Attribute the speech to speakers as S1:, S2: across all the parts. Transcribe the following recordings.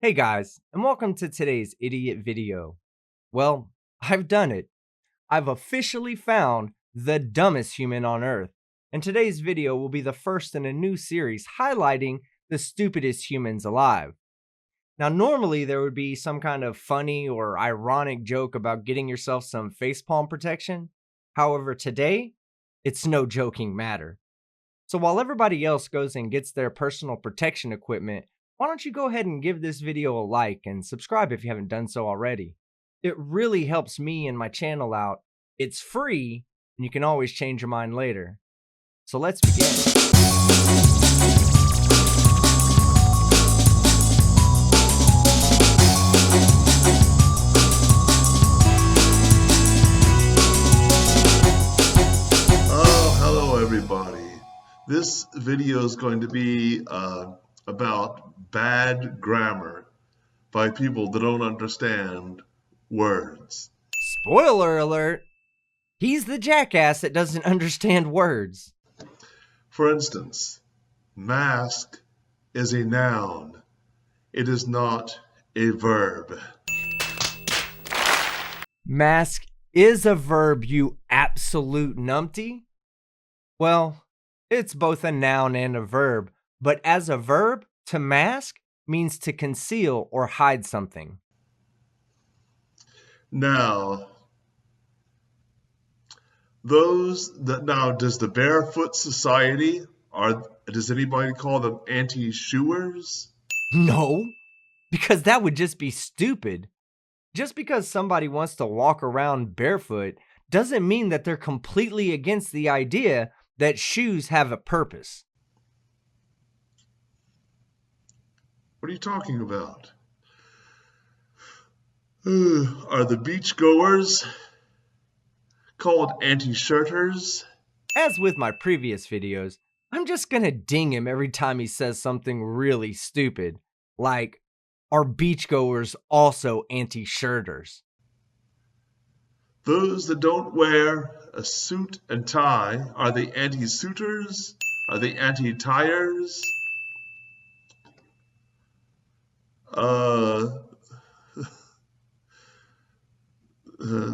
S1: Hey guys, and welcome to today's idiot video. Well, I've done it. I've officially found the dumbest human on Earth. And today's video will be the first in a new series highlighting the stupidest humans alive. Now, normally there would be some kind of funny or ironic joke about getting yourself some facepalm protection. However, today, it's no joking matter. So while everybody else goes and gets their personal protection equipment, why don't you go ahead and give this video a like and subscribe if you haven't done so already. It really helps me and my channel out. It's free, and you can always change your mind later. So let's begin.
S2: Hello everybody. This video is going to be about bad grammar by people that don't understand words.
S1: Spoiler alert! He's the jackass that doesn't understand words.
S2: For instance, mask is a noun. It is not a verb.
S1: Mask is a verb, you absolute numpty. Well, it's both a noun and a verb, but as a verb, to mask means to conceal or hide something.
S2: Now, does the Barefoot Society, does anybody call them anti-shoers?
S1: No, because that would just be stupid. Just because somebody wants to walk around barefoot doesn't mean that they're completely against the idea that shoes have a purpose.
S2: What are you talking about? Are the beachgoers called Antisuitors?
S1: As with my previous videos, I'm just gonna ding him every time he says something really stupid, like, are beachgoers also anti-shirters?
S2: Those that don't wear a suit and tie are the Antisuitors? Are the anti-tires?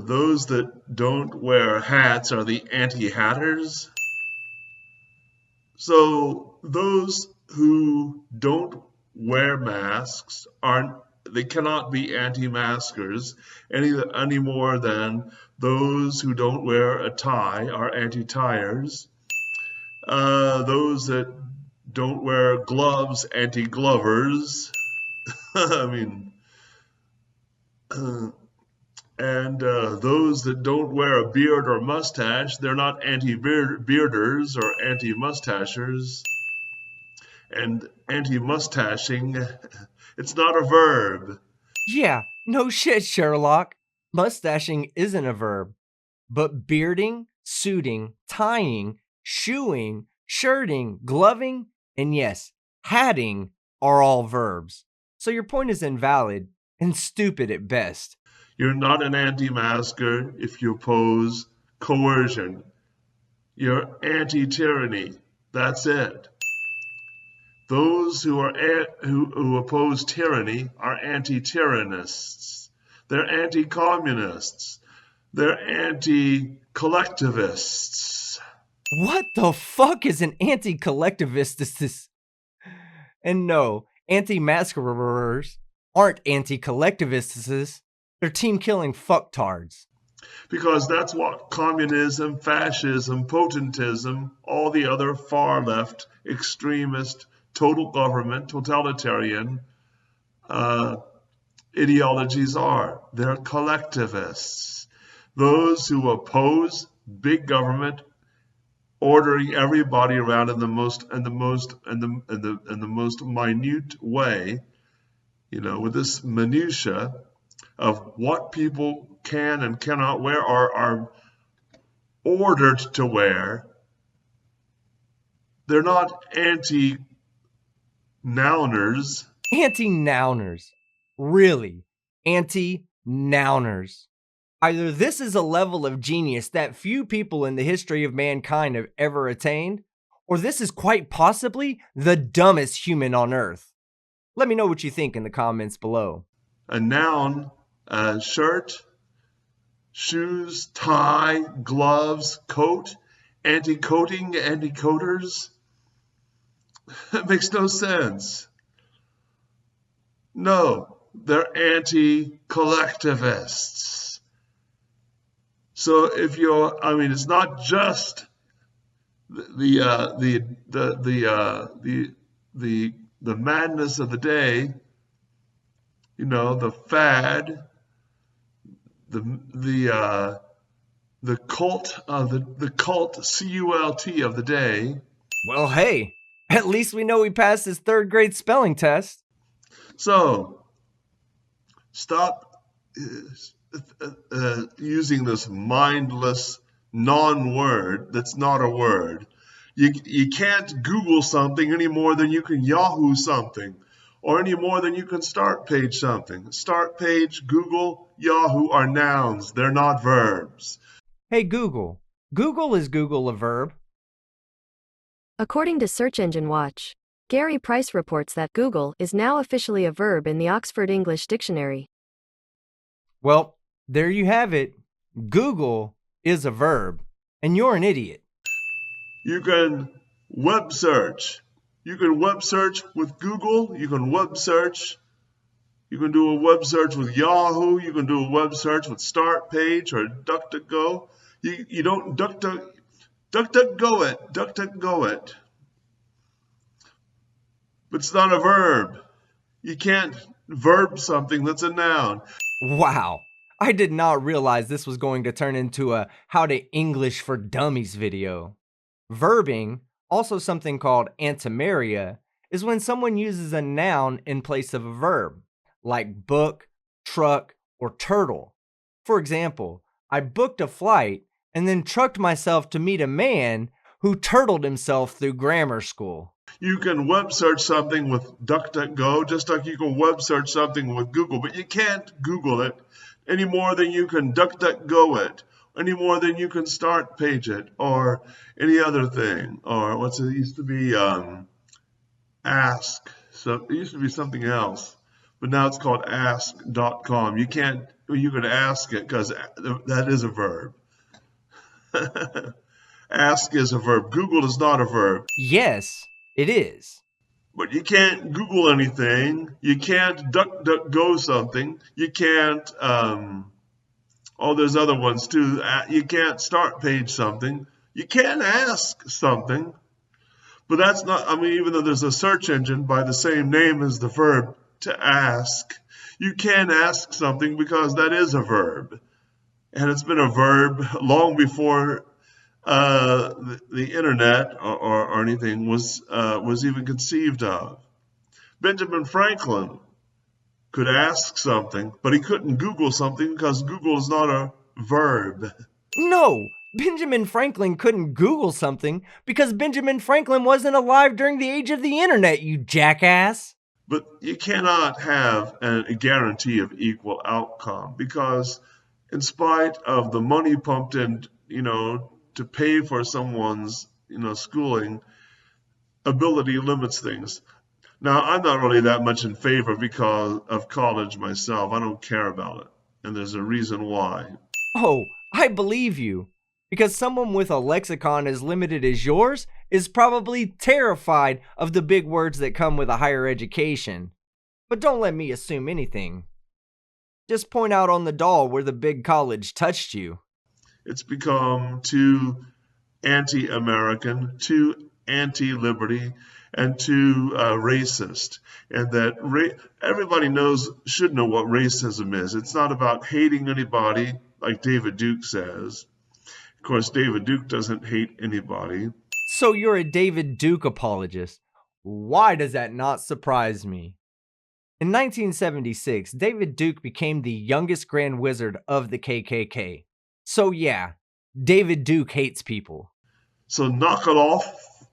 S2: Those that don't wear hats are the anti-hatters? So those who don't wear masks they cannot be anti-maskers any more than those who don't wear a tie are anti-tires. Those that don't wear gloves, anti-glovers. I mean, and those that don't wear a beard or mustache, they're not anti-bearders or anti-mustachers. And anti-mustaching, it's not a verb.
S1: Yeah, no shit, Sherlock. Mustaching isn't a verb. But bearding, suiting, tying, shoeing, shirting, gloving, and yes, hatting are all verbs. So your point is invalid and stupid at best.
S2: You're not an anti-masker if you oppose coercion. You're anti-tyranny. That's it. Those who oppose tyranny are anti-tyrannists. They're anti-communists. They're anti-collectivists.
S1: What the fuck is an anti-collectivist? And no, anti-masquerers aren't anti-collectivists. They're team-killing fucktards.
S2: Because that's what communism, fascism, potentism, all the other far-left, extremist, total government, totalitarian ideologies are. They're collectivists. Those who oppose big government ordering everybody around in the most minute way, with this minutia of what people can and cannot wear are ordered to wear. They're not anti-nouners.
S1: Anti-nouners. Really. Anti-nouners. Either this is a level of genius that few people in the history of mankind have ever attained, or this is quite possibly the dumbest human on Earth. Let me know what you think in the comments below.
S2: A noun, shirt, shoes, tie, gloves, coat, anti-coating, anti-coaters. That makes no sense. No, they're anti-collectivists. So if it's not just the madness of the day, the fad, the cult of the cult CULT of the day.
S1: Well, hey, at least we know he passed his 3rd grade spelling test.
S2: So stop using this mindless non-word that's not a word. You can't Google something any more than you can Yahoo something, or any more than you can start page something. Start page, Google, Yahoo are nouns. They're not verbs.
S1: Hey Google, is Google a verb?
S3: According to Search Engine Watch, Gary Price reports that Google is now officially a verb in the Oxford English Dictionary.
S1: Well, there you have it. Google is a verb, and you're an idiot.
S2: You can web search. You can web search with Google. You can web search. You can do a web search with Yahoo. You can do a web search with Start Page or DuckDuckGo. You don't DuckDuckGo it. But it's not a verb. You can't verb something that's a noun.
S1: Wow, I did not realize this was going to turn into a How to English for Dummies video. Verbing, also something called antimeria, is when someone uses a noun in place of a verb, like book, truck, or turtle. For example, I booked a flight and then trucked myself to meet a man who turtled himself through grammar school.
S2: You can web search something with DuckDuckGo, just like you can web search something with Google, but you can't Google it any more than you can DuckDuckGo it, any more than you can Start Page it, or any other thing, or it used to be Ask. So it used to be something else, but now it's called ask.com. You can ask it because that is a verb. Ask is a verb. Google is not a verb.
S1: Yes, it is.
S2: But you can't Google anything. You can't DuckDuckGo something. You can't, there's other ones too. You can't Start Page something. You can ask something. But that's not, even though there's a search engine by the same name as the verb to ask, you can ask something because that is a verb. And it's been a verb long before the internet or anything was even conceived of. Benjamin Franklin could ask something, but he couldn't Google something because Google is not a verb.
S1: No, Benjamin Franklin couldn't Google something because Benjamin Franklin wasn't alive during the age of the internet, you jackass.
S2: But you cannot have a guarantee of equal outcome because in spite of the money pumped in, to pay for someone's, schooling, ability limits things. Now, I'm not really that much in favor because of college myself. I don't care about it. And there's a reason why.
S1: Oh, I believe you. Because someone with a lexicon as limited as yours is probably terrified of the big words that come with a higher education. But don't let me assume anything. Just point out on the doll where the big college touched you.
S2: It's become too anti-American, too anti-liberty, and too racist. And that everybody should know what racism is. It's not about hating anybody, like David Duke says. Of course, David Duke doesn't hate anybody.
S1: So you're a David Duke apologist. Why does that not surprise me? In 1976, David Duke became the youngest Grand Wizard of the KKK. So yeah, David Duke hates people.
S2: So knock it off,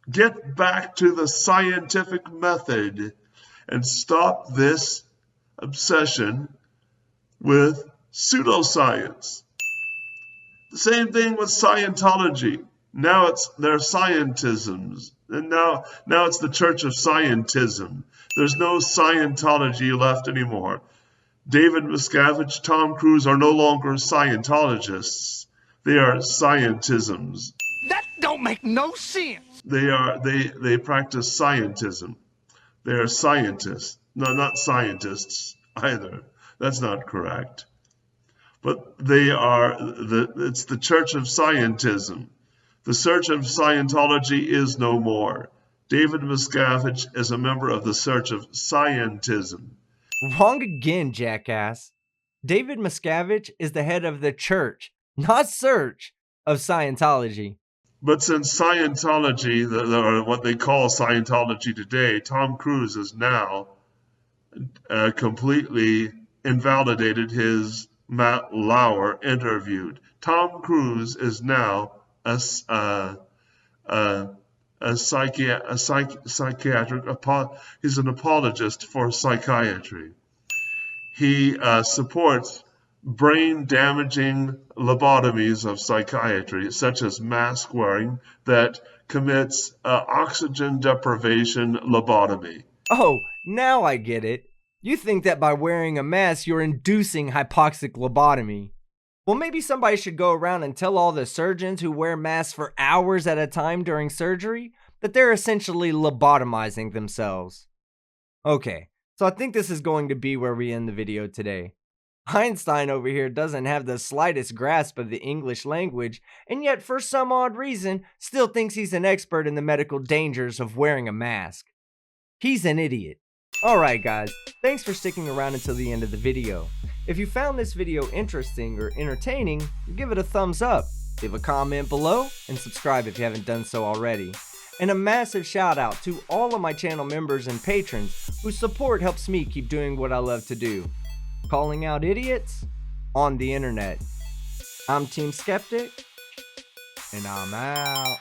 S2: get back to the scientific method, and stop this obsession with pseudoscience. The same thing with Scientology. Now they're scientisms. And now it's the Church of Scientism. There's no Scientology left anymore. David Miscavige, Tom Cruise are no longer Scientologists. They are scientisms.
S4: That don't make no sense.
S2: They practice scientism. They are scientists. No, not scientists either. That's not correct. But it's the Church of Scientism. The Church of Scientology is no more. David Miscavige is a member of the Church of Scientism.
S1: Wrong again, jackass. David Miscavige is the head of the church, not search, of Scientology.
S2: But since Scientology, or what they call Scientology today, Tom Cruise has now completely invalidated his Matt Lauer interviewed. Tom Cruise is now a psychiatric, he's an apologist for psychiatry. He supports brain-damaging lobotomies of psychiatry, such as mask wearing, that commits oxygen deprivation lobotomy.
S1: Oh, now I get it. You think that by wearing a mask, you're inducing hypoxic lobotomy. Well, maybe somebody should go around and tell all the surgeons who wear masks for hours at a time during surgery that they're essentially lobotomizing themselves. Okay, so I think this is going to be where we end the video today. Einstein over here doesn't have the slightest grasp of the English language, and yet for some odd reason still thinks he's an expert in the medical dangers of wearing a mask. He's an idiot. Alright guys, thanks for sticking around until the end of the video. If you found this video interesting or entertaining, give it a thumbs up, leave a comment below, and subscribe if you haven't done so already. And a massive shout out to all of my channel members and patrons whose support helps me keep doing what I love to do. Calling out idiots on the internet. I'm Team Skeptic, and I'm out.